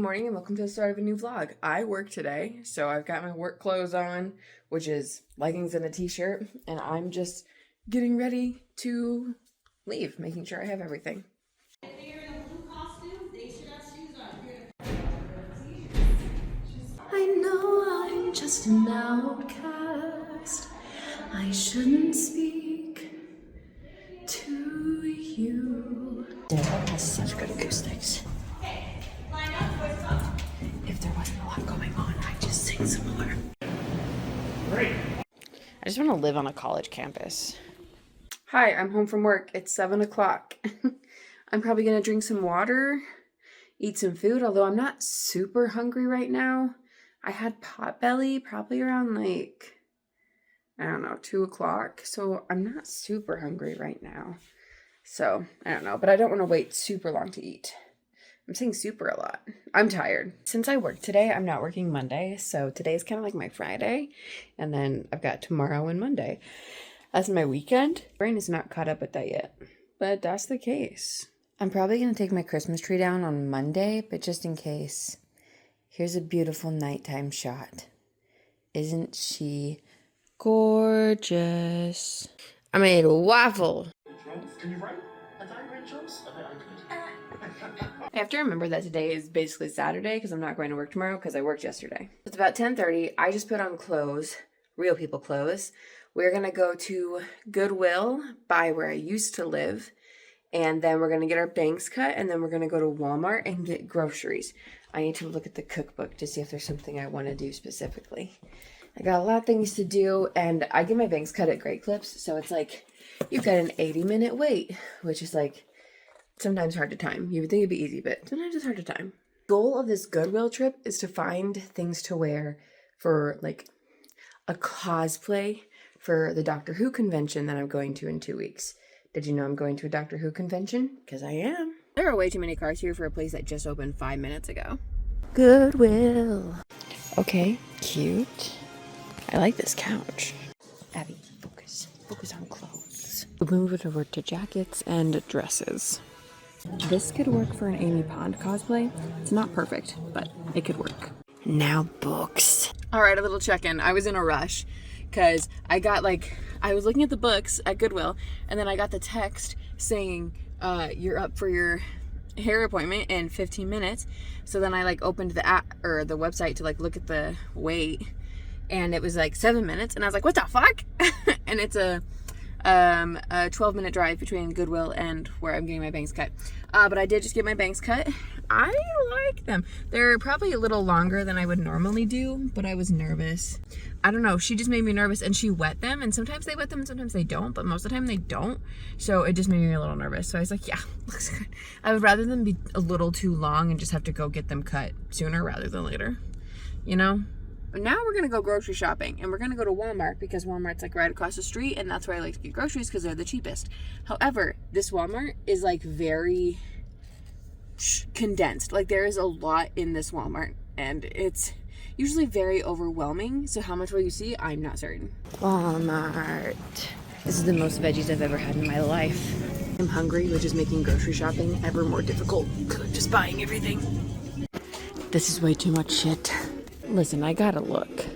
morning and welcome to the start of a new vlog. I work today, so I've got my work clothes on, which is leggings and a t-shirt, and I'm just getting ready to leave, making sure I have everything. If they're in a blue costume, they should have shoes on. I know I'm just an outcast. I shouldn't speak to you. Dale has such good acoustics. If there wasn't a lot going on, I'd just sing some more. Great. I just want to live on a college campus. Hi, I'm home from work. It's 7 o'clock. I'm probably going to drink some water, eat some food, although I'm not super hungry right now. I had potbelly probably around like, I don't know, 2 o'clock. So I'm not super hungry right now. So I don't know, but I don't want to wait super long to eat. I'm saying super a lot. I'm tired. Since I work today, I'm not working Monday. So today's kind of like my Friday. And then I've got tomorrow and Monday as my weekend. Brain is not caught up with that yet, but that's the case. I'm probably going to take my Christmas tree down on Monday, but just in case, here's a beautiful nighttime shot. Isn't she gorgeous? I made a waffle. Can you write a diagram, Jules? I could. I have to remember that today is basically Saturday because I'm not going to work tomorrow because I worked yesterday. It's about 10:30. I just put on clothes, real people clothes. We're going to go to Goodwill by where I used to live. And then we're going to get our bangs cut. And then we're going to go to Walmart and get groceries. I need to look at the cookbook to see if there's something I want to do specifically. I got a lot of things to do. And I get my bangs cut at Great Clips. So it's like you've got an 80-minute wait, which is like sometimes hard to time. You would think it'd be easy, but sometimes it's hard to time. The goal of this Goodwill trip is to find things to wear for like a cosplay for the Doctor Who convention that I'm going to in 2 weeks. Did you know I'm going to a Doctor Who convention? Because I am. There are way too many cars here for a place that just opened 5 minutes ago. Goodwill. Okay, cute. I like this couch. Abbie, focus. Focus on clothes. We'll move it over to jackets and dresses. This could work for an Amy Pond cosplay. It's not perfect, but it could work. Now books. All right, a little check-in. I was in a rush because I was looking at the books at Goodwill, and then I got the text saying, you're up for your hair appointment in 15 minutes. So then I opened the app or the website to look at the wait, and it was 7 minutes, and I was like, what the fuck? And it's a 12-minute drive between Goodwill and where I'm getting my bangs cut. But I did just get my bangs cut. I like them. They're probably a little longer than I would normally do, but I was nervous. I don't know. She just made me nervous, and she wet them, and sometimes they wet them and sometimes they don't, but most of the time they don't. So it just made me a little nervous. So I was like, yeah, looks good. I would rather them be a little too long and just have to go get them cut sooner rather than later, you know? Now we're gonna go grocery shopping, and we're gonna go to Walmart because Walmart's right across the street, and that's where I like to get groceries because they're the cheapest. However, this Walmart is very condensed. There is a lot in this Walmart, and it's usually very overwhelming. So how much will you see? I'm not certain. Walmart. This is the most veggies I've ever had in my life. I'm hungry, which is making grocery shopping ever more difficult because I'm just buying everything. This is way too much shit. Listen, I gotta look.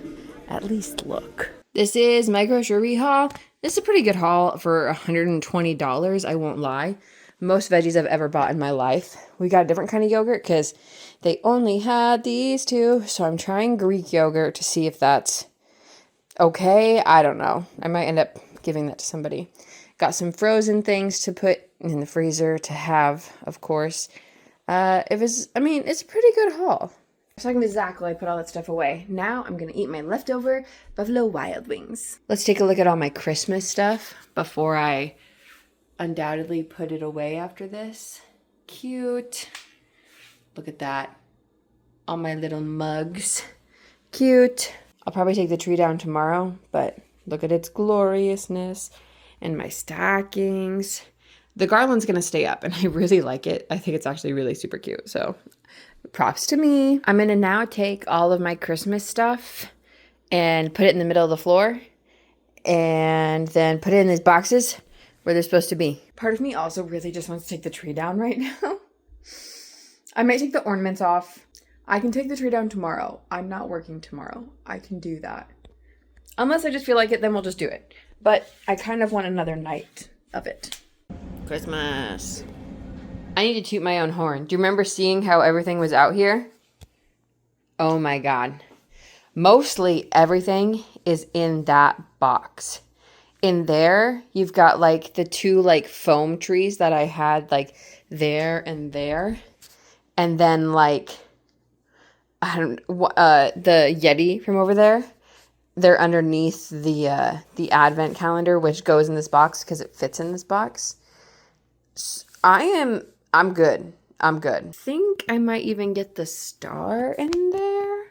At least look. This is my grocery haul. This is a pretty good haul for $120, I won't lie. Most veggies I've ever bought in my life. We got a different kind of yogurt because they only had these two. So I'm trying Greek yogurt to see if that's okay. I don't know. I might end up giving that to somebody. Got some frozen things to put in the freezer to have, of course. It's a pretty good haul. So I can be Zach while I put all that stuff away. Now I'm going to eat my leftover Buffalo Wild Wings. Let's take a look at all my Christmas stuff before I undoubtedly put it away after this. Cute. Look at that. All my little mugs. Cute. I'll probably take the tree down tomorrow, but look at its gloriousness. And my stockings. The garland's going to stay up, and I really like it. I think it's actually really super cute, so props to me. I'm going to now take all of my Christmas stuff and put it in the middle of the floor, and then put it in these boxes where they're supposed to be. Part of me also really just wants to take the tree down right now. I might take the ornaments off. I can take the tree down tomorrow. I'm not working tomorrow. I can do that. Unless I just feel like it, then we'll just do it. But I kind of want another night of it. Christmas. I need to toot my own horn. Do you remember seeing how everything was out here? Oh my God. Mostly everything is in that box. In there, you've got like the two like foam trees that I had like there and there. And then like, the Yeti from over there. They're underneath the advent calendar, which goes in this box because it fits in this box. I'm good. I'm good. I think I might even get the star in there.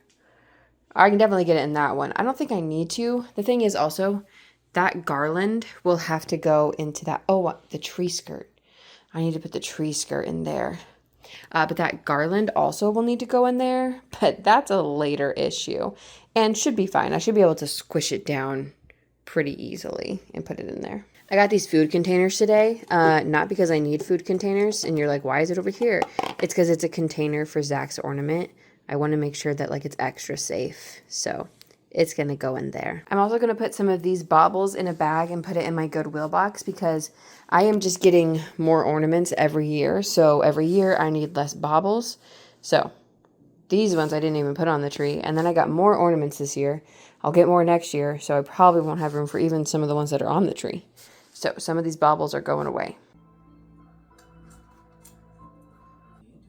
I can definitely get it in that one. I don't think I need to. The thing is also, that garland will have to go into that. Oh, the tree skirt. I need to put the tree skirt in there. But that garland also will need to go in there. But that's a later issue. And should be fine. I should be able to squish it down pretty easily and put it in there. I got these food containers today. Not because I need food containers. And you're like, why is it over here? It's because it's a container for Zach's ornament. I want to make sure that like it's extra safe. So it's going to go in there. I'm also going to put some of these baubles in a bag and put it in my Goodwill box because I am just getting more ornaments every year. So every year I need less baubles. So these ones I didn't even put on the tree. And then I got more ornaments this year. I'll get more next year. So I probably won't have room for even some of the ones that are on the tree. So some of these baubles are going away.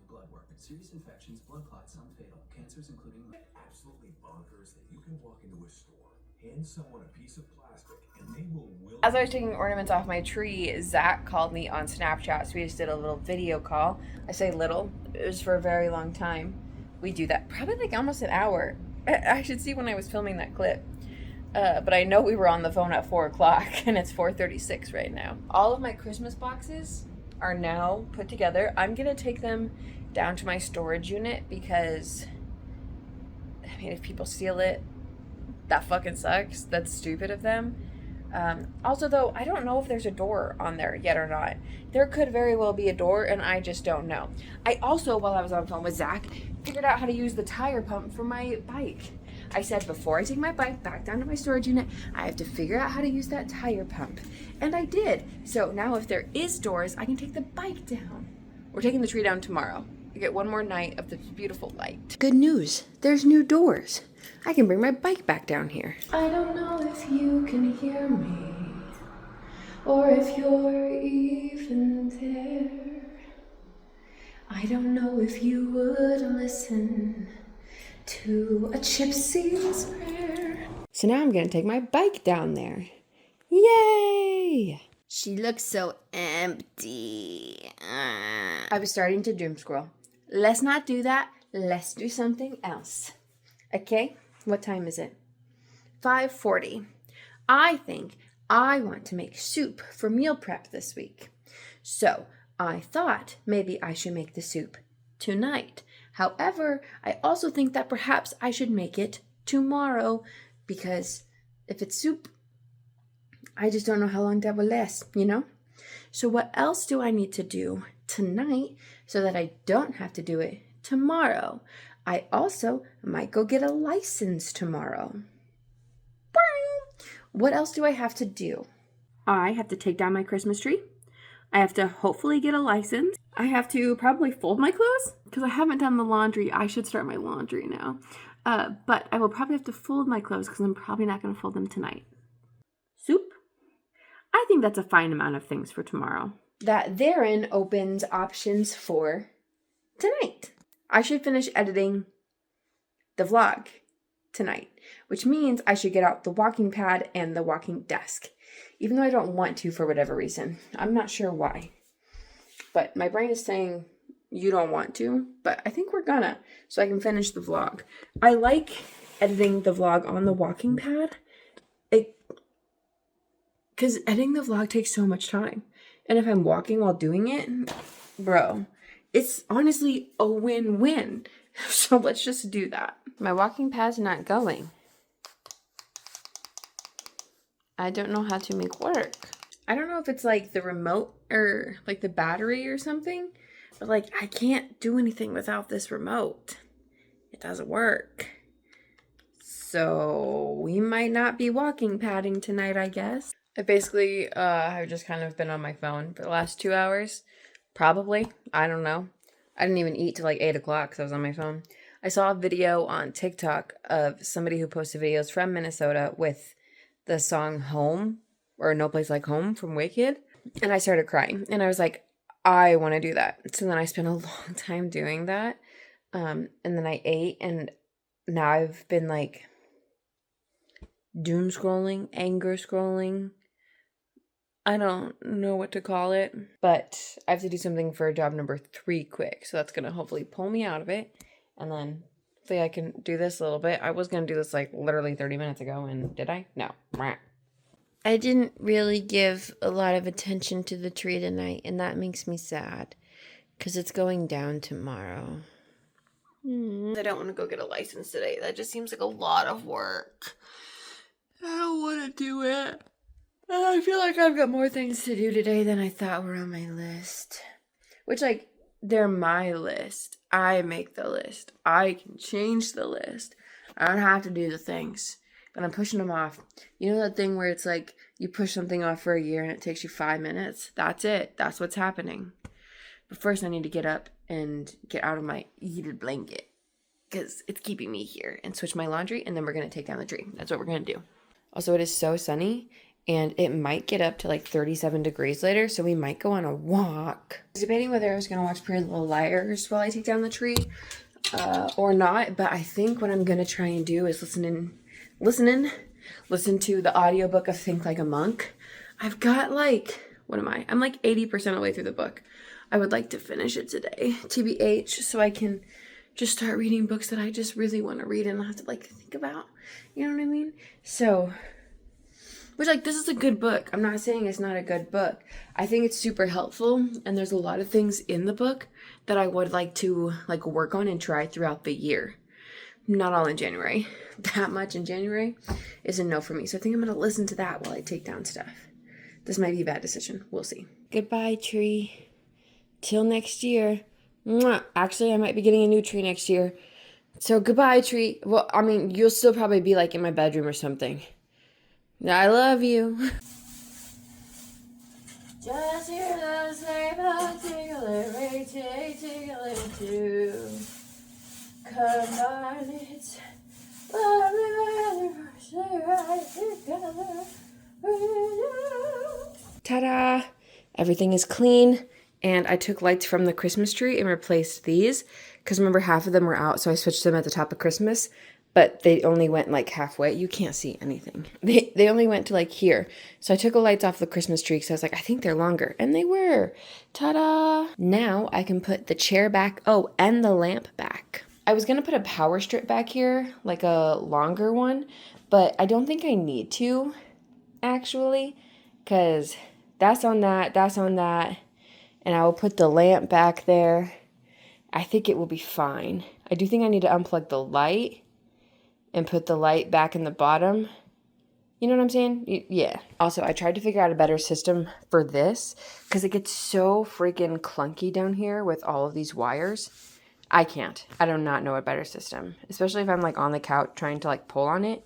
Blood work. Serious infections, blood clots, some fatal. Cancers including absolutely bonkers that you can walk into a store, hand someone a piece of plastic, and they will As I was taking ornaments off my tree, Zach called me on Snapchat. So we just did a little video call. I say little. It was for a very long time. We do that probably like almost an hour. I should see when I was filming that clip. But I know we were on the phone at 4 o'clock and it's 4:36 right now. All of my Christmas boxes are now put together. I'm going to take them down to my storage unit because, I mean, if people steal it, that fucking sucks. That's stupid of them. Also, though, I don't know if there's a door on there yet or not. There could very well be a door, and I just don't know. I also, while I was on the phone with Zach, figured out how to use the tire pump for my bike. I said before I take my bike back down to my storage unit, I have to figure out how to use that tire pump. And I did. So now if there is doors, I can take the bike down. We're taking the tree down tomorrow. I get one more night of this beautiful light. Good news. There's new doors. I can bring my bike back down here. I don't know if you can hear me or if you're even there. I don't know if you would listen to a gypsy's prayer. So now I'm gonna take my bike down there. Yay! She looks so empty. I was starting to doom scroll. Let's not do that. Let's do something else. Okay? What time is it? 5:40. I think I want to make soup for meal prep this week. So I thought maybe I should make the soup tonight. However, I also think that perhaps I should make it tomorrow because if it's soup, I just don't know how long that will last, you know? So what else do I need to do tonight so that I don't have to do it tomorrow? I also might go get a license tomorrow. What else do I have to do? I have to take down my Christmas tree. I have to hopefully get a license. I have to probably fold my clothes because I haven't done the laundry. I should start my laundry now. But I will probably have to fold my clothes because I'm probably not going to fold them tonight. Soup? I think that's a fine amount of things for tomorrow. That therein opens options for tonight. I should finish editing the vlog tonight, which means I should get out the walking pad and the walking desk, even though I don't want to for whatever reason. I'm not sure why, but my brain is saying you don't want to, but I think we're gonna, so I can finish the vlog. I like editing the vlog on the walking pad, because editing the vlog takes so much time, and if I'm walking while doing it, bro, it's honestly a win-win. So let's just do that. My walking pad's not going. I don't know how to make work. I don't know if it's like the remote or like the battery or something, but like I can't do anything without this remote. doesn't work. So we might not be walking padding tonight, I guess. I basically have just kind of been on my phone for the last 2 hours. Probably. I don't know. I didn't even eat till like 8 o'clock because I was on my phone. I saw a video on TikTok of somebody who posted videos from Minnesota with the song Home, or No Place Like Home from Wicked. And I started crying. And I was like, I want to do that. So then I spent a long time doing that. And then I ate, and now I've been like doom scrolling, anger scrolling. I don't know what to call it, but I have to do something for job number 3 quick. So that's going to hopefully pull me out of it. And then hopefully I can do this a little bit. I was going to do this like literally 30 minutes ago, and did I? No. I didn't really give a lot of attention to the tree tonight, and that makes me sad because it's going down tomorrow. I don't want to go get a license today. That just seems like a lot of work. I don't want to do it. I feel like I've got more things to do today than I thought were on my list. Which, like, they're my list. I make the list. I can change the list. I don't have to do the things. But I'm pushing them off. You know that thing where it's like you push something off for a year and it takes you 5 minutes? That's it. That's what's happening. But first I need to get up and get out of my heated blanket because it's keeping me here, and switch my laundry, and then we're going to take down the tree. That's what we're going to do. Also, it is so sunny, and it might get up to like 37 degrees later, so we might go on a walk. I was debating whether I was going to watch Pretty Little Liars while I take down the tree or not, but I think what I'm going to try and do is listen to the audiobook of Think Like a Monk. I've got like, what am I? I'm like 80% of the way through the book. I would like to finish it today, TBH, so I can just start reading books that I just really want to read and not have to like think about. You know what I mean? So, which like, this is a good book. I'm not saying it's not a good book. I think it's super helpful, and there's a lot of things in the book that I would like to like work on and try throughout the year. Not all in January. That much in January is a no for me. So I think I'm going to listen to that while I take down stuff. This might be a bad decision. We'll see. Goodbye, tree. Till next year. Mwah. Actually, I might be getting a new tree next year. So goodbye, tree. Well, I mean, you'll still probably be like in my bedroom or something. I love you. Just hear the sleigh bells tinkling, tinkling too. Come on, it's ta-da! Everything is clean, and I took lights from the Christmas tree and replaced these because remember, half of them were out, so I switched them at the top of Christmas, but they only went like halfway. You can't see anything. They only went to like here. So I took the lights off the Christmas tree because I was like, I think they're longer, and they were. Ta-da! Now I can put the chair back, and the lamp back. I was going to put a power strip back here, like a longer one, but I don't think I need to, actually, because that's on that, and I will put the lamp back there. I think it will be fine. I do think I need to unplug the light and put the light back in the bottom. You know what I'm saying? Yeah. Also, I tried to figure out a better system for this because it gets so freaking clunky down here with all of these wires. I can't. I do not know a better system, especially if I'm like on the couch trying to like pull on it.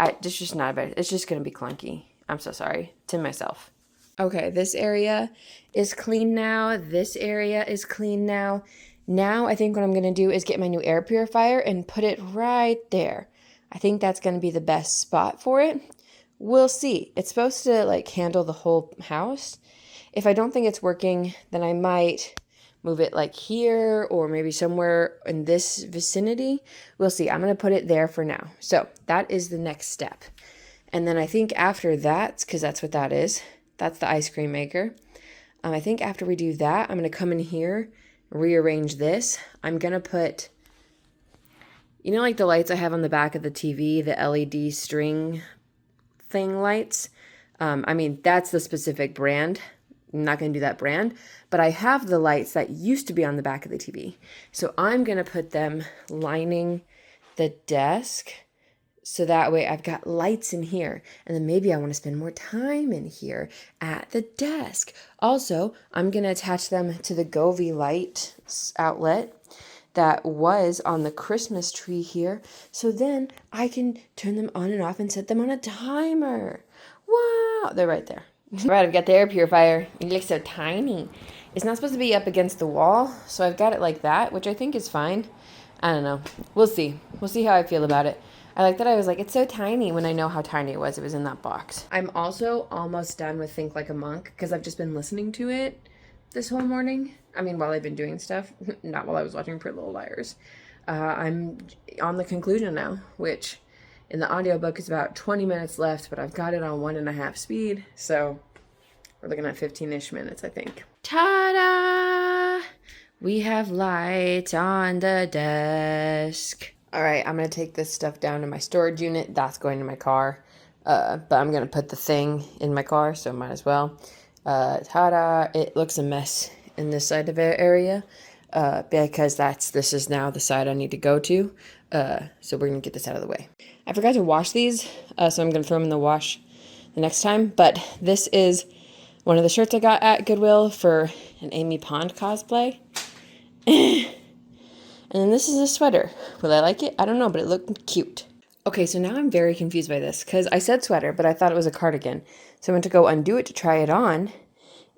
It's just not a better. It's just going to be clunky. I'm so sorry to myself. Okay, this area is clean now. This area is clean now. Now I think what I'm going to do is get my new air purifier and put it right there. I think that's going to be the best spot for it. We'll see. It's supposed to like handle the whole house. If I don't think it's working, then I might move it like here or maybe somewhere in this vicinity. We'll see. I'm going to put it there for now. So that is the next step. And then I think after that, because that's what that is, that's the ice cream maker. I think after we do that, I'm going to come in here, rearrange this. I'm going to put, you know, like the lights I have on the back of the TV, the LED string thing lights. I mean, that's the specific brand. I'm not going to do that brand, but I have the lights that used to be on the back of the TV. So I'm going to put them lining the desk so that way I've got lights in here. And then maybe I want to spend more time in here at the desk. Also, I'm going to attach them to the Govee light outlet. that was on the Christmas tree here. So then I can turn them on and off and set them on a timer. Wow, they're right there. Right, I've got the air purifier. It looks so tiny. It's not supposed to be up against the wall, so I've got it like that, which I think is fine. I don't know. We'll see. We'll see how I feel about it. I like that I was like, it's so tiny when I know how tiny it was. It was in that box. I'm also almost done with Think Like a Monk because I've just been listening to it this whole morning. I mean, while I've been doing stuff, not while I was watching Pretty Little Liars. I'm on the conclusion now, which in the audiobook is about 20 minutes left, but I've got it on 1.5 speed. So we're looking at 15-ish minutes, I think. Ta-da! We have light on the desk. All right, I'm going to take this stuff down to my storage unit. That's going to my car. But I'm going to put the thing in my car, so might as well. Ta-da! It looks a mess in this side of the area because this is now the side I need to go to. So we're going to get this out of the way. I forgot to wash these, so I'm going to throw them in the wash the next time. But this is one of the shirts I got at Goodwill for an Amy Pond cosplay. And then this is a sweater. Will I like it? I don't know, but it looked cute. Okay, so now I'm very confused by this because I said sweater, but I thought it was a cardigan. So I went to go undo it to try it on,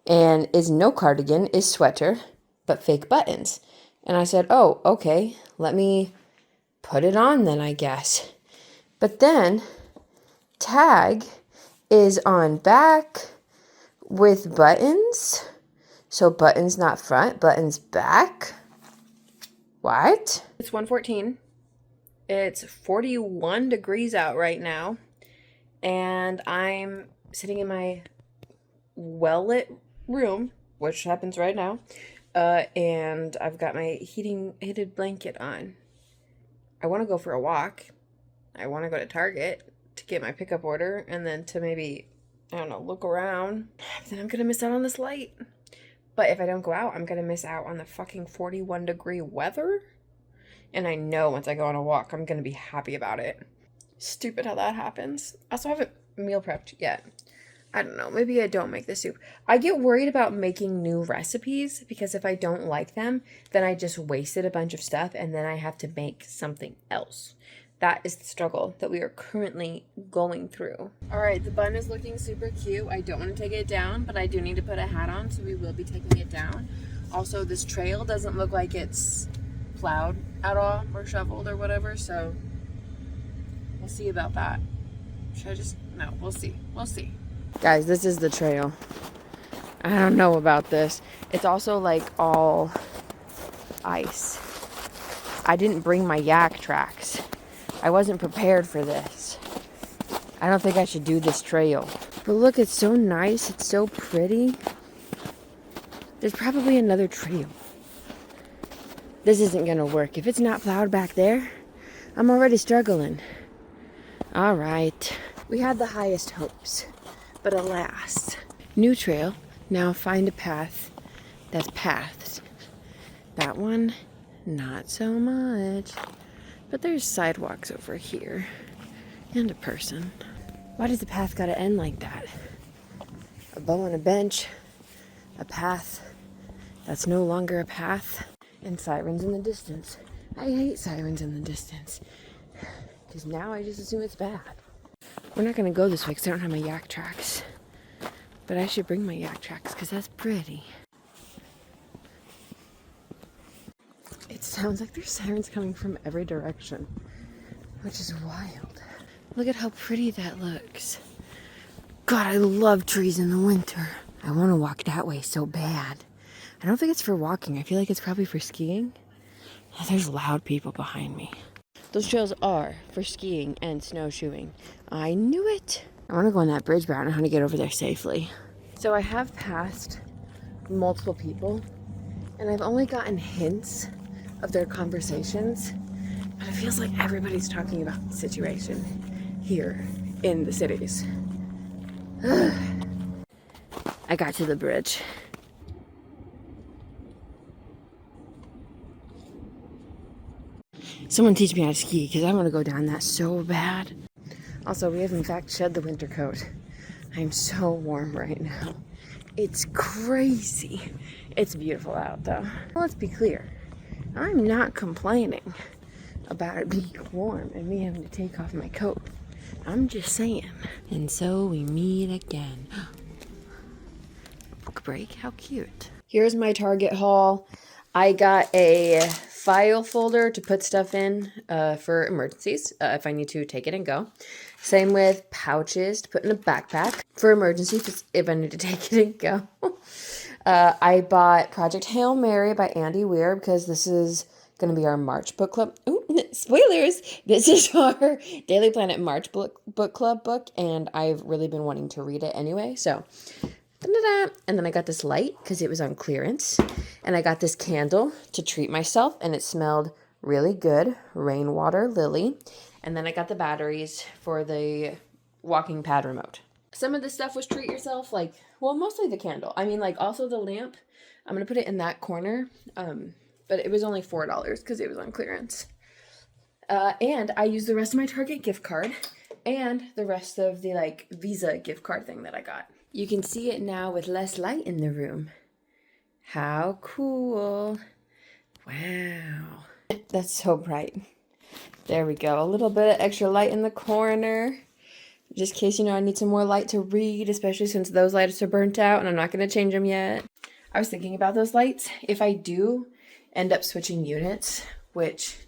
and is no cardigan, is sweater, but fake buttons. And I said, oh, okay, let me put it on then, I guess. But then tag is on back with buttons. So buttons not front, buttons back. What? It's 1:14. It's 41 degrees out right now. And I'm sitting in my well-lit room, which happens right now. And I've got my heated blanket on. I want to go for a walk. I want to go to Target to get my pickup order and then to maybe, I don't know, look around. Then I'm going to miss out on this light. But if I don't go out, I'm going to miss out on the fucking 41 degree weather. And I know once I go on a walk, I'm going to be happy about it. Stupid how that happens. I also haven't meal prepped yet. I don't know. Maybe I don't make the soup. I get worried about making new recipes because if I don't like them, then I just wasted a bunch of stuff and then I have to make something else. That is the struggle that we are currently going through. All right, the bun is looking super cute. I don't want to take it down, but I do need to put a hat on, so we will be taking it down. Also, this trail doesn't look like it's plowed at all or shoveled or whatever, so we'll see about that. Should I just, no, we'll see. We'll see. Guys, this is the trail. I don't know about this. It's also like all ice. I didn't bring my yak tracks. I wasn't prepared for this. I don't think I should do this trail. But look, it's so nice. It's so pretty. There's probably another trail. This isn't gonna work. If it's not plowed back there, I'm already struggling. All right. We had the highest hopes, but alas. New trail. Now find a path that's pathed. That one, not so much. But there's sidewalks over here. And a person. Why does the path gotta end like that? A bow on a bench. A path that's no longer a path. And sirens in the distance. I hate sirens in the distance. Because now I just assume it's bad. We're not gonna go this way because I don't have my yak tracks. But I should bring my yak tracks because that's pretty. It sounds like there's sirens coming from every direction, which is wild. Look at how pretty that looks. God, I love trees in the winter. I want to walk that way so bad. I don't think it's for walking. I feel like it's probably for skiing. Oh, there's loud people behind me. Those trails are for skiing and snowshoeing. I knew it. I want to go on that bridge, but I don't know how to get over there safely. So I have passed multiple people, and I've only gotten hints of their conversations, but it feels like everybody's talking about the situation here in the cities. I got to the bridge. Someone teach me how to ski because I want to go down that so bad. Also, we have in fact shed the winter coat. I'm so warm right now. It's crazy. It's beautiful out though. Let's be clear. I'm not complaining about it being warm and me having to take off my coat. I'm just saying. And so we meet again. Book break, how cute. Here's my Target haul. I got a file folder to put stuff in for emergencies, if I need to take it and go. Same with pouches to put in a backpack for emergencies, if I need to take it and go. I bought Project Hail Mary by Andy Weir because this is going to be our March book club. Ooh, spoilers! This is our Daily Planet March book club book, and I've really been wanting to read it anyway, so... Da-da-da. And then I got this light because it was on clearance. And I got this candle to treat myself, and it smelled really good. Rainwater lily. And then I got the batteries for the walking pad remote. Some of the stuff was treat yourself, like, well, mostly the candle. I mean, like, also the lamp. I'm going to put it in that corner. But it was only $4 because it was on clearance. And I used the rest of my Target gift card and the rest of the, like, Visa gift card thing that I got. You can see it now with less light in the room. How cool. Wow. That's so bright. There we go. A little bit of extra light in the corner. Just in case, I need some more light to read, especially since those lights are burnt out and I'm not going to change them yet. I was thinking about those lights. If I do end up switching units, which,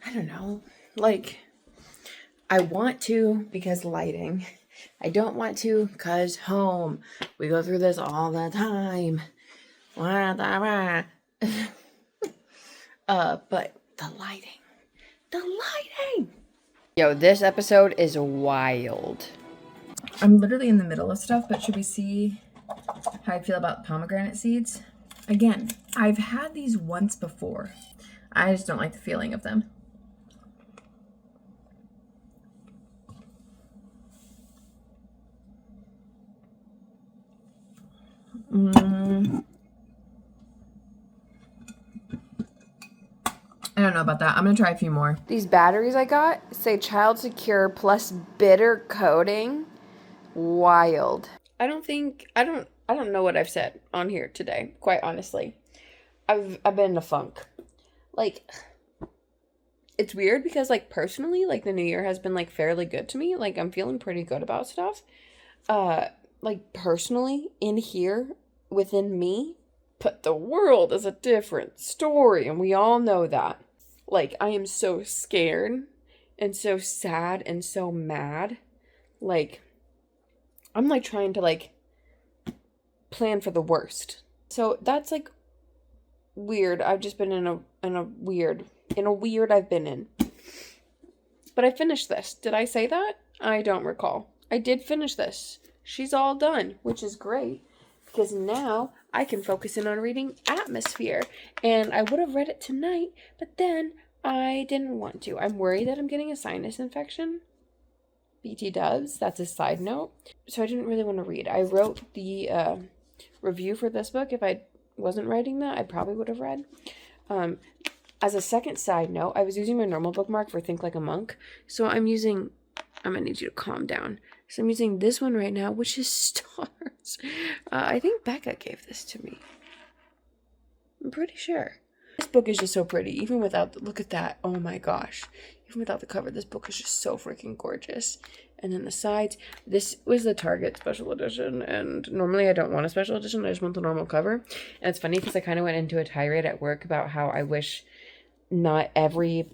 I don't know, like, I want to because lighting. I don't want to because home. We go through this all the time. But the lighting. Yo, this episode is wild. I'm literally in the middle of stuff, but should we see how I feel about pomegranate seeds? Again, I've had these once before. I just don't like the feeling of them. I don't know about that. I'm gonna try a few more. These batteries I got say child secure plus bitter coating. Wild. I don't know what I've said on here today, quite honestly. I've been in a funk. Like, it's weird because, like, personally, like, the new year has been, like, fairly good to me. Like, I'm feeling pretty good about stuff. Like, personally, in here, within me, but the world is a different story, and we all know that. Like, I am so scared, and so sad, and so mad. Like, I'm, like, trying to, like, plan for the worst. So, that's, like, weird. I've just been in a weird I've been in. But I finished this. Did I say that? I don't recall. I did finish this. She's all done, which is great. Because now I can focus in on reading Atmosphere. And I would have read it tonight, but then I didn't want to. I'm worried that I'm getting a sinus infection. BT does. That's a side note. So I didn't really want to read. I wrote the review for this book. If I wasn't writing that, I probably would have read. As a second side note, I was using my normal bookmark for Think Like a Monk. So I'm going to need you to calm down. So I'm using this one right now, which is Stars. I think Becca gave this to me. I'm pretty sure. This book is just so pretty, even without look at that. Oh my gosh. Even without the cover, this book is just so freaking gorgeous. And then the sides, this was the Target special edition, and normally I don't want a special edition, I just want the normal cover. And it's funny because I kind of went into a tirade at work about how I wish not every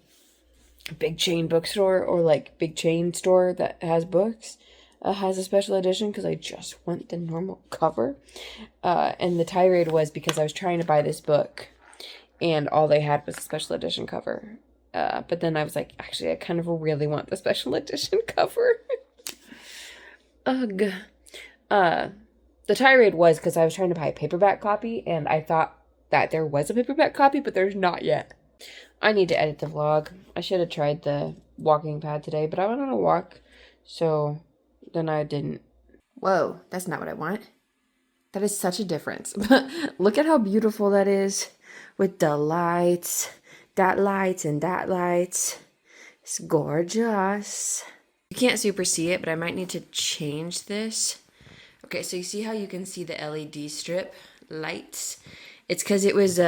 big chain bookstore or like big chain store that has books has a special edition, because I just want the normal cover. And the tirade was because I was trying to buy this book and all they had was a special edition cover. But then I was like, actually, I kind of really want the special edition cover. Ugh. The tirade was because I was trying to buy a paperback copy, and I thought that there was a paperback copy, but there's not yet. I need to edit the vlog. I should have tried the walking pad today, but I went on a walk, so then I didn't. Whoa, that's not what I want. That is such a difference. Look at how beautiful that is with the lights. That lights and that lights. It's gorgeous. You can't super see it, but I might need to change this. Okay, so you see how you can see the LED strip lights? It's because it was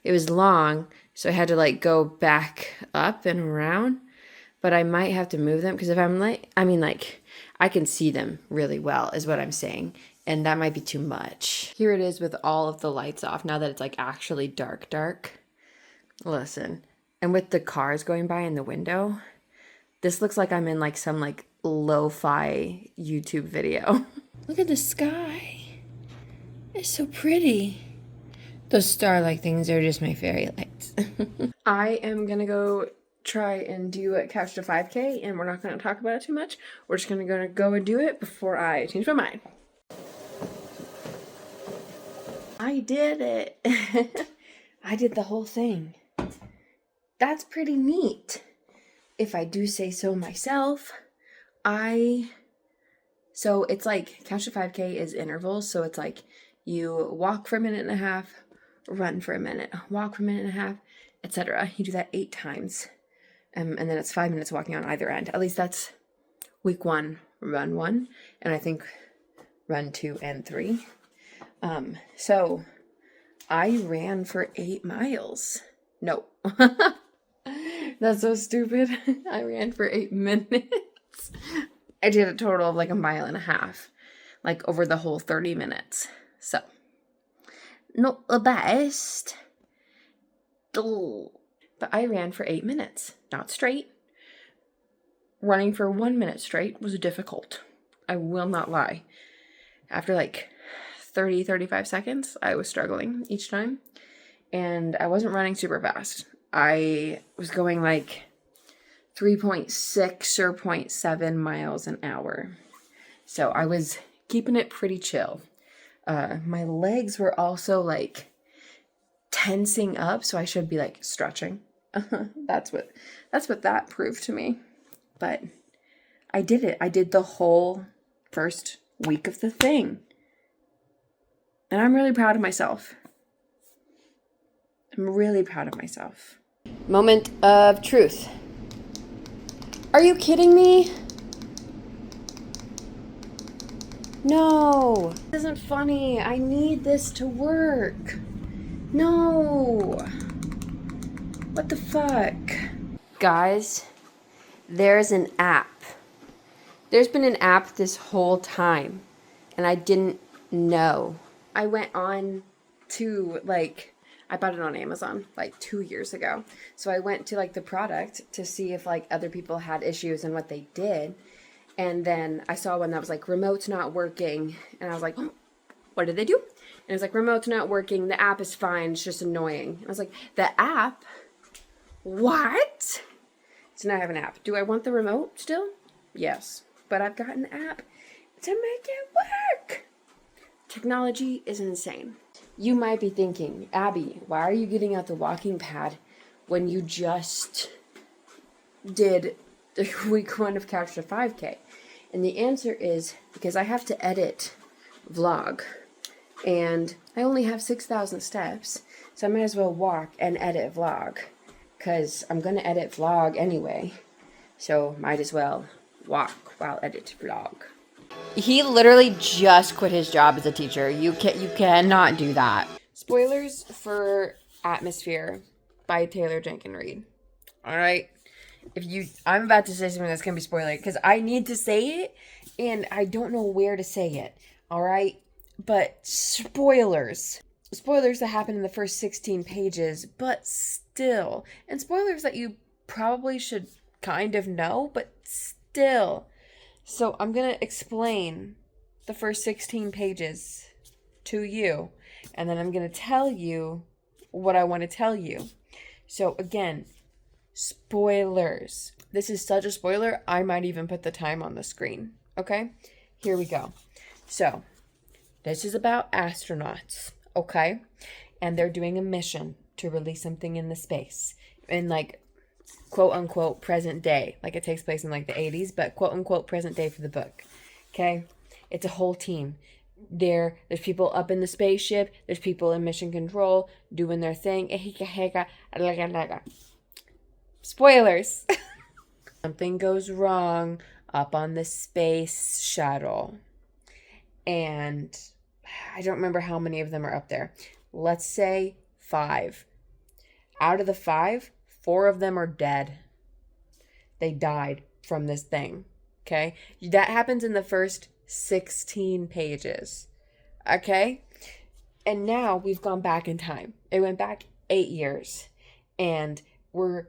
it was long, so I had to like go back up and around. But I might have to move them because if I'm like, I mean, like, I can see them really well, is what I'm saying. And that might be too much. Here it is with all of the lights off now that it's like actually dark, dark. Listen, and with the cars going by in the window, this looks like I'm in like some like lo-fi YouTube video. Look at the sky. It's so pretty. Those star-like things are just my fairy lights. I am gonna go try and do a couch to 5K, and we're not gonna talk about it too much. We're just gonna go and do it before I change my mind. I did it. I did the whole thing. That's pretty neat, if I do say so myself. So it's like couch to 5K is intervals, so it's like you walk for a minute and a half, run for a minute, walk for a minute and a half, etc. You do that 8 times, and then it's 5 minutes walking on either end. At least that's week 1, run 1, and I think run 2 and 3. So I ran for 8 miles. No. That's so stupid. I ran for 8 minutes. I did a total of like 1.5 miles, like over the whole 30 minutes. So, not the best. But I ran for 8 minutes, not straight. Running for 1 minute straight was difficult. I will not lie. After like 30, 35 seconds, I was struggling each time. And I wasn't running super fast. I was going like 3.6 or 0.7 miles an hour. So I was keeping it pretty chill. My legs were also like tensing up, so I should be like stretching. That's what that proved to me. But I did it. I did the whole first week of the thing. And I'm really proud of myself. I'm really proud of myself. Moment of truth. Are you kidding me? No, this isn't funny. I need this to work. No. What the fuck? Guys, there's an app. There's been an app this whole time, and I didn't know. I went on to like, I bought it on Amazon like 2 years ago. So I went to like the product to see if like other people had issues and what they did. And then I saw one that was like, remote's not working. And I was like, oh, what did they do? And it was like, remote's not working. The app is fine. It's just annoying. I was like, the app? What? So now I have an app. Do I want the remote still? Yes. But I've got an app to make it work. Technology is insane. You might be thinking, Abby, why are you getting out the walking pad when you just did the week 1 of Couch to 5K? And the answer is because I have to edit vlog. And I only have 6,000 steps, so I might as well walk and edit vlog. Because I'm going to edit vlog anyway. So might as well walk while edit vlog. He literally just quit his job as a teacher. You cannot do that. Spoilers for Atmosphere by Taylor Jenkins Reid. All right. I'm about to say something that's gonna be spoiler because I need to say it and I don't know where to say it. All right. But spoilers that happen in the first 16 pages, but still, and spoilers that you probably should kind of know, but still. So I'm going to explain the first 16 pages to you, and then I'm going to tell you what I want to tell you. So again, spoilers. This is such a spoiler, I might even put the time on the screen. Okay? Here we go. So, this is about astronauts, okay? And they're doing a mission to release something in the space. In like, quote unquote present day. Like it takes place in like the 80s, but quote unquote present day for the book. Okay? It's a whole team. There's people up in the spaceship. There's people in mission control doing their thing. Spoilers. Something goes wrong up on the space shuttle. And I don't remember how many of them are up there. Let's say 5. Out of the 5, 4 of them are dead. They died from this thing. Okay? That happens in the first 16 pages. Okay? And now we've gone back in time. It went back 8 years. And we're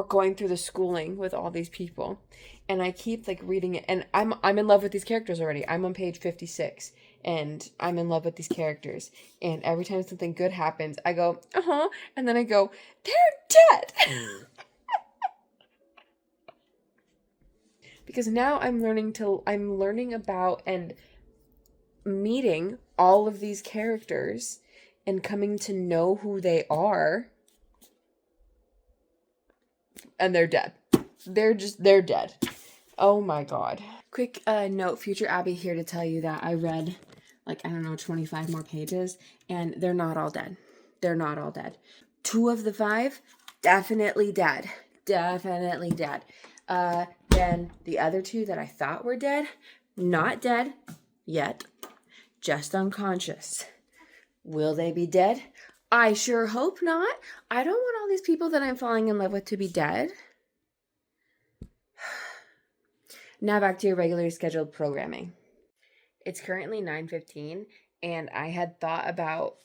going through the schooling with all these people. And I keep reading it, and I'm in love with these characters already. I'm on page 56, and I'm in love with these characters. And every time something good happens, I go, and then I go, they're dead. Because now I'm learning about and meeting all of these characters and coming to know who they are. And they're dead. They're dead. Oh my god. Quick note, future Abbie here to tell you that I read 25 more pages, and they're not all dead. They're not all dead. 2 of the 5, definitely dead. Definitely dead. Then the other 2 that I thought were dead, not dead yet, just unconscious. Will they be dead? I sure hope not. I don't want all these people that I'm falling in love with to be dead. Now back to your regularly scheduled programming. It's currently 9:15, and I had thought about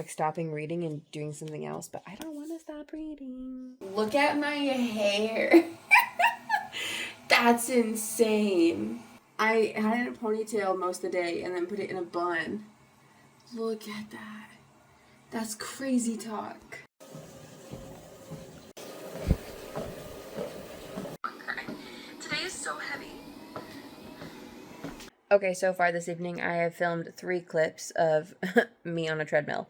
stopping reading and doing something else, but I don't want to stop reading. Look at my hair. That's insane. I had it in a ponytail most of the day and then put it in a bun. Look at that. That's crazy talk. Today is so heavy. Okay, so far this evening I have filmed 3 clips of me on a treadmill.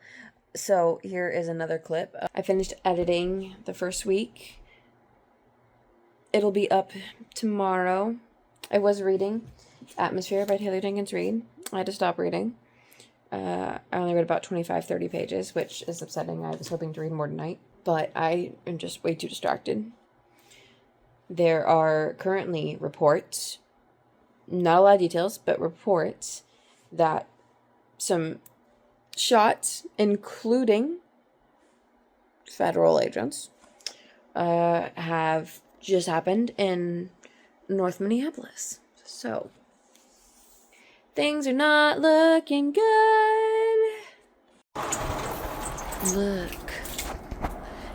So here is another clip. I finished editing the first week. It'll be up tomorrow. I was reading Atmosphere by Jenkins Reid. I had to stop reading. I only read about 25-30 pages, which is upsetting. I was hoping to read more tonight, but I am just way too distracted. There are currently reports, not a lot of details, but reports that some shots, including federal agents, have just happened in North Minneapolis. So things are not looking good. Look.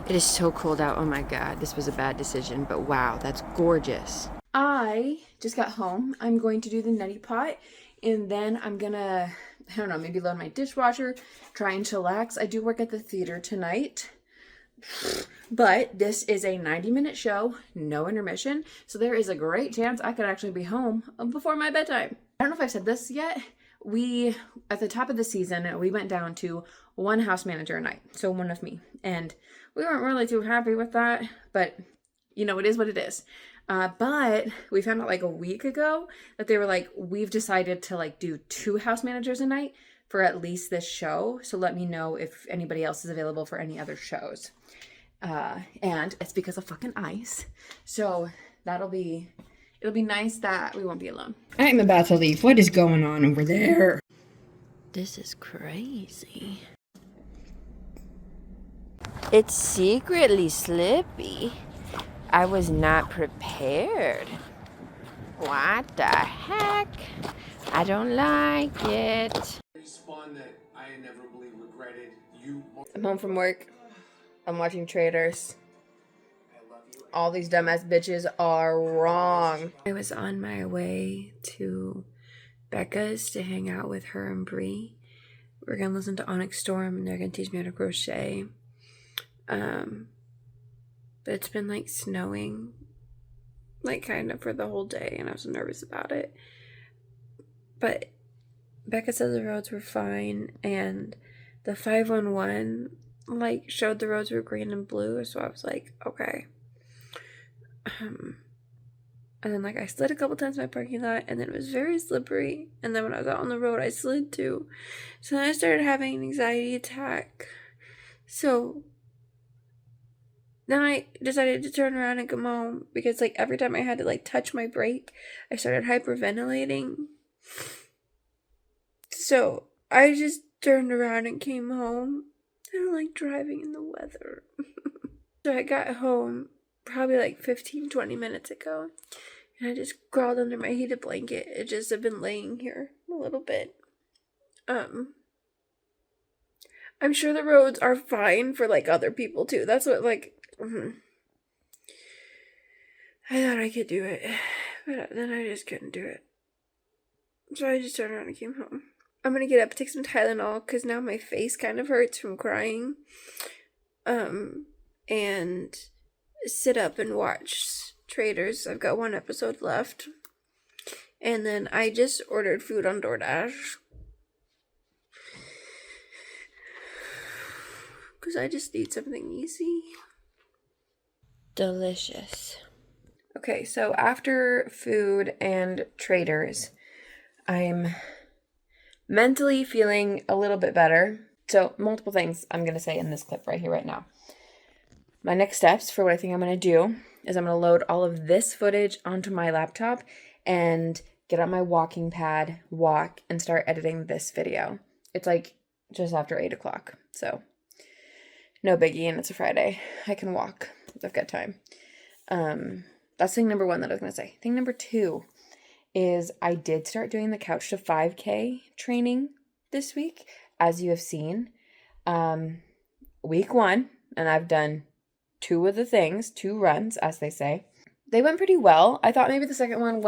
It is so cold out. Oh my god, this was a bad decision, but wow, that's gorgeous. I just got home. I'm going to do the neti pot, and then I'm gonna, I don't know, maybe load my dishwasher, try and chillax. I do work at the theater tonight, but this is a 90-minute show, no intermission, so there is a great chance I could actually be home before my bedtime. I don't know if I've said this yet. We, at the top of the season, we went down to 1 house manager a night, so 1 of me, and we weren't really too happy with that, but you know, it is what it is. But we found out a week ago that they were we've decided to do 2 house managers a night for at least this show. So let me know if anybody else is available for any other shows. And it's because of fucking ice. So it'll be nice that we won't be alone. I'm about to leave. What is going on over there? This is crazy. It's secretly slippy. I was not prepared. What the heck? I don't like it. I'm home from work. I'm watching Traders. All these dumbass bitches are wrong. I was on my way to Becca's to hang out with her and Bree. We're gonna listen to Onyx Storm, and they're gonna teach me how to crochet. But it's been snowing kind of for the whole day, and I was nervous about it. But Becca said the roads were fine, and the 511 showed the roads were green and blue, so I was okay. And then I slid a couple times in my parking lot, and then it was very slippery, and then when I was out on the road I slid too. So then I started having an anxiety attack. So then I decided to turn around and come home because every time I had to touch my brake, I started hyperventilating. So I just turned around and came home, I don't like driving in the weather. So I got home probably like 15-20 minutes ago, and I just crawled under my heated blanket. It just have been laying here a little bit. I'm sure the roads are fine for like other people too. That's what like I thought I could do it, but then I just couldn't do it. So I just turned around and came home. I'm gonna get up, take some Tylenol, because now my face kind of hurts from crying. And sit up and watch Traders. I've got one episode left. And then I just ordered food on DoorDash. Because I just need something easy. Delicious. Okay, so after food and Traders, I'm mentally feeling a little bit better. So multiple things I'm going to say in this clip right here, right now. My next steps for what I think I'm going to do is I'm going to load all of this footage onto my laptop and get on my walking pad, walk, and start editing this video. It's like just after 8 o'clock, so no biggie, and it's a Friday. I can walk. I've got time. That's thing number one that I was going to say. Thing number two is I did start doing the Couch to 5K training this week, as you have seen. Week 1, and I've done 2 of the things, 2 runs, as they say. They went pretty well. I thought maybe the second one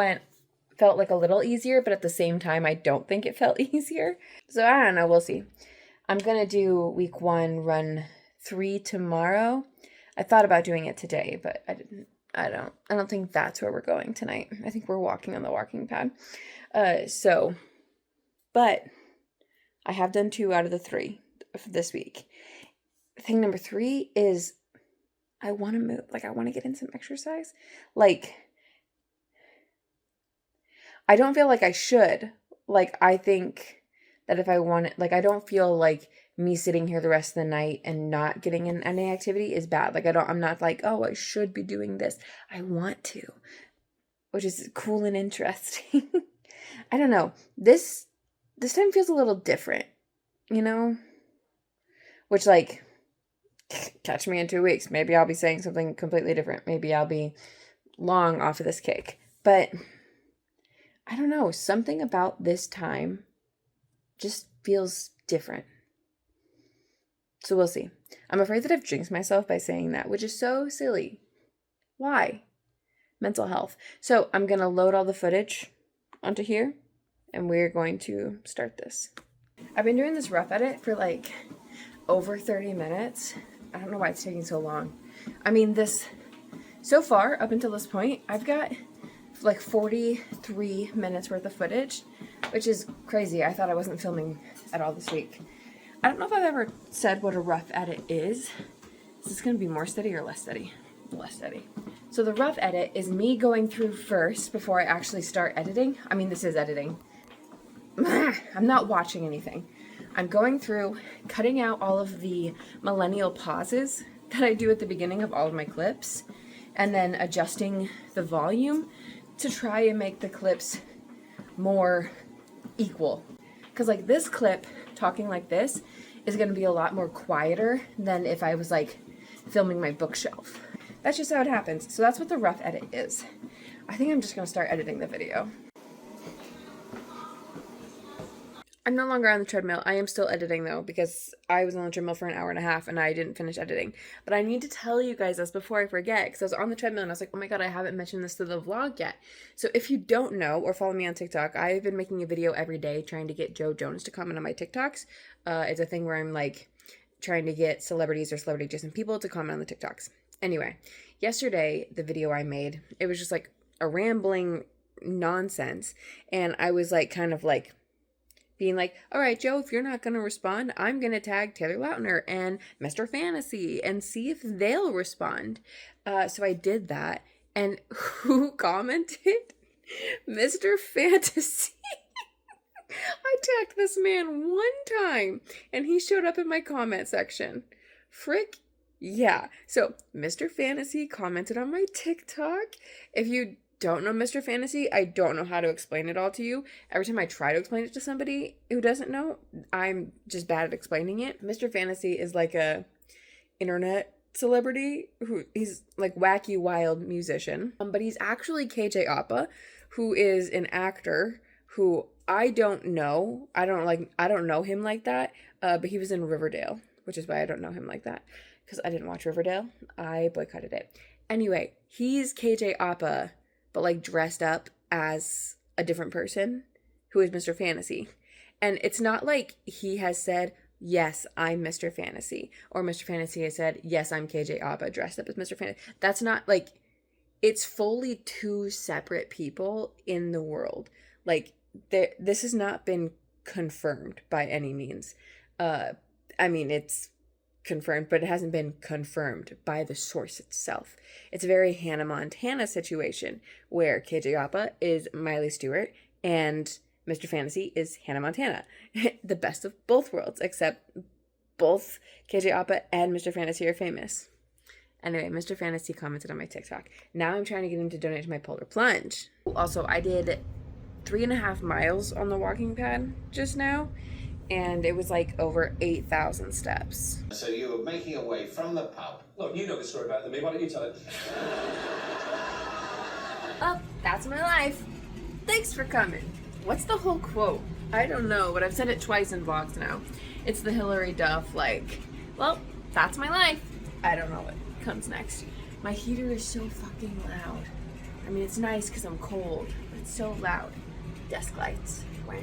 felt like a little easier, but at the same time, I don't think it felt easier. So I don't know. We'll see. I'm going to do week 1, run 3 tomorrow. I thought about doing it today, but I didn't. I don't think that's where we're going tonight. I think we're walking on the walking pad. But I have done 2 out of the 3 for this week. Thing number 3 is I want to move. Like, I want to get in some exercise. Like, I don't feel like I should. Like, I think that if I want it, like, I don't feel like me sitting here the rest of the night and not getting in any activity is bad. Like, I'm not like, oh, I should be doing this. I want to, which is cool and interesting. I don't know. This time feels a little different, you know? Which, like, catch me in 2 weeks. Maybe I'll be saying something completely different. Maybe I'll be long off of this cake. But I don't know. Something about this time just feels different. So we'll see. I'm afraid that I've jinxed myself by saying that, which is so silly. Why? Mental health. So I'm going to load all the footage onto here, and we're going to start this. I've been doing this rough edit for like over 30 minutes. I don't know why it's taking so long. I mean, so far, up until this point, I've got like 43 minutes worth of footage, which is crazy. I thought I wasn't filming at all this week. I don't know if I've ever said what a rough edit is. Is this going to be more steady or less steady? Less steady. So the rough edit is me going through first before I actually start editing. I mean, this is editing. I'm not watching anything. I'm going through, cutting out all of the millennial pauses that I do at the beginning of all of my clips, and then adjusting the volume to try and make the clips more equal. Because like this clip, talking like this, is going to be a lot more quieter than if I was like filming my bookshelf. That's just how it happens. So that's what the rough edit is. I think I'm just going to start editing the video. I'm no longer on the treadmill. I am still editing though, because I was on the treadmill for an hour and a half and I didn't finish editing. But I need to tell you guys this before I forget, because I was on the treadmill and I was like, oh my god, I haven't mentioned this to the vlog yet. So if you don't know or follow me on TikTok, I've been making a video every day trying to get Joe Jonas to comment on my TikToks. It's a thing where I'm like trying to get celebrities or celebrity adjacent people to comment on the TikToks. Anyway, yesterday, the video I made, it was just like a rambling nonsense. And I was like kind of like being like, all right, Joe, if you're not going to respond, I'm going to tag Taylor Lautner and Mr. Fantasy and see if they'll respond. So I did that. And who commented? Mr. Fantasy. I tagged this man one time and he showed up in my comment section. Frick. Yeah. So Mr. Fantasy commented on my TikTok. If you don't know Mr. Fantasy, I don't know how to explain it all to you. Every time I try to explain it to somebody who doesn't know, I'm just bad at explaining it. Mr. Fantasy is like a internet celebrity who he's like wacky wild musician, but he's actually KJ Appa, who is an actor who I don't know. I don't know him like that. But he was in Riverdale, which is why I don't know him like that, because I didn't watch Riverdale. I boycotted it. Anyway, he's KJ Appa, but like dressed up as a different person who is Mr. Fantasy. And it's not like he has said, yes, I'm Mr. Fantasy, or Mr. Fantasy has said, yes, I'm KJ Appa dressed up as Mr. Fantasy. That's not like, it's fully two separate people in the world. Like, this has not been confirmed by any means. I mean, it's confirmed, but it hasn't been confirmed by the source itself. It's a very Hannah Montana situation where KJ Appa is Miley Stewart and Mr. Fantasy is Hannah Montana. The best of both worlds, except both KJ Appa and Mr. Fantasy are famous. Anyway, Mr. Fantasy commented on my TikTok. Now I'm trying to get him to donate to my polar plunge. Also, I did 3.5 miles on the walking pad just now, and it was like over 8,000 steps. So you were making your way from the pub. Look, you know the story better than me. Why don't you tell it? Oh, that's my life. Thanks for coming. What's the whole quote? I don't know, but I've said it twice in vlogs now. It's the Hillary Duff, like, well, that's my life. I don't know what comes next. My heater is so fucking loud. I mean, it's nice because I'm cold, but it's so loud. Desk lights. Wow.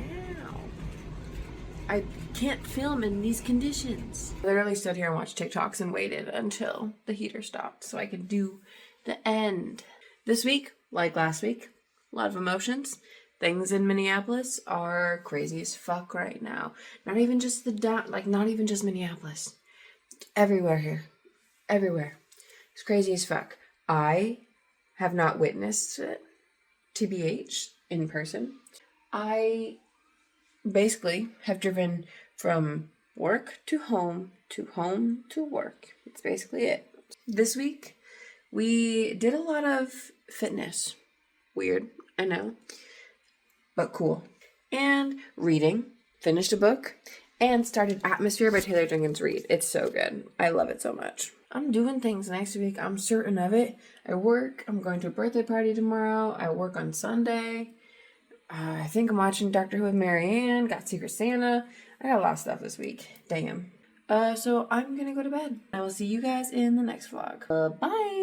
I can't film in these conditions. I literally stood here and watched TikToks and waited until the heater stopped so I could do the end. This week, like last week, a lot of emotions. Things in Minneapolis are crazy as fuck right now. Not even just not even just Minneapolis. Everywhere here. Everywhere. It's crazy as fuck. I have not witnessed it, TBH, in person. I basically have driven from work to home to work. It's basically it. This week, we did a lot of fitness. Weird, I know, but cool. And reading. Finished a book and started Atmosphere by Taylor Jenkins Reid. It's so good. I love it so much. I'm doing things next week. I'm certain of it. I work. I'm going to a birthday party tomorrow. I work on Sunday. I think I'm watching Doctor Who with Marianne. Got Secret Santa. I got a lot of stuff this week. Damn. So I'm gonna go to bed. I will see you guys in the next vlog. Bye.